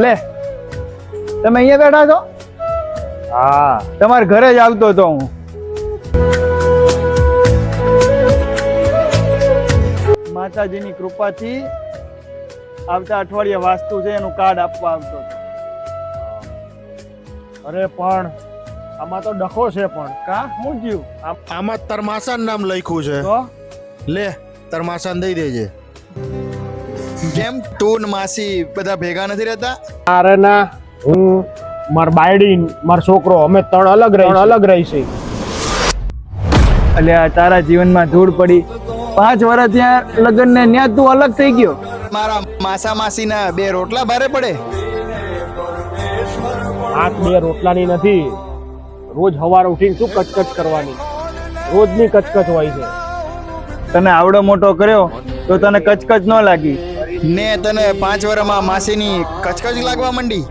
લે તમે અહીંયા બેઠા છો? હા તમારા ઘરે જ આવતો હતો હું. માતાજીની કૃપાથી આવતા અઠવાડિયે વાસ્તુ છે એનું કાર્ડ આપવા આવતો હતો. અરે પણ આમાં તો ડખો છે પણ કા હું થયું? આમાં તરમાસાન નામ લખ્યું છે. તો લે તરમાસાન દઈ દેજે. કેમ તું ને માસી બધા ભેગા નથી રહેતા? અરે ના, હું માર બાયડી માર છોકરો અમે ત્રણ અલગ રહીશી. એટલે આ તારા જીવનમાં ધૂળ પડી 5 વર્ષ ત્યાં લગ્ન ને ત્યાં તું અલગ થઈ ગયો. મારા માસા માસીના 2 રોટલા ભારે પડે. આંખ 2 રોટલાની નથી. રોજ સવારે ઉઠીને શું કચકચ કરવાની? રોજની કચકચ હોય છે. તને આવડો મોટો કર્યો તો તને કચકચ ન લાગી ને તને 5 વર્ષમાં માસીની કચકચ લાગવા માંડી.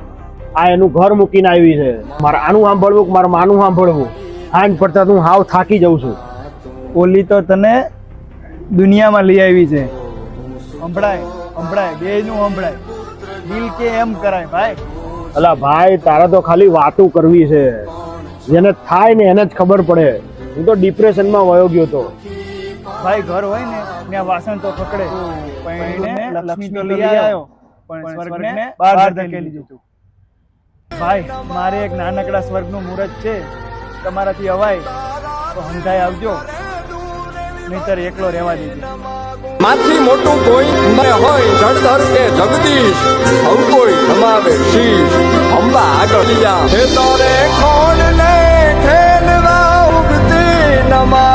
આ એનું ઘર મૂકીને આવી છે. મારે આનું સાંભળવું કે મારે માનું સાંભળવું? હાંજ પડતા હું હાવ થાકી જાઉં છું. ઓલી તો તને દુનિયામાં લઈ આવી છે. સંભળાય બેયનું સંભળાય. દિલ કે એમ કરાય ભાઈ. અલા ભાઈ, તારે તો ખાલી વાતું કરવી છે. જેને થાય ને એને જ ખબર પડે. હું તો ડિપ્રેશનમાં વયો ગયો તો. ભાઈ ઘર હોય ને ત્યાં વાસણ તો પકડે, પણ એને લક્ષ્મી તો લઈ આવ્યો, પણ સ્વર્ગને બહાર ધકેલી દીધું. ભાઈ મારે એક નાનકડા સ્વર્ગનું મુહૂર્ત છે, તમારાથી અવાય તો સમજાય આવજો, નહીતર એકલો રહેવા દેજો. માથી મોટું કોઈ ન હોય જળધર કે જગદીશ, સૌ કોઈ નમાવે શીશ. અંબા આગળ લિયા હે તારે કોણ લે ખેલવા ઉગતી નમા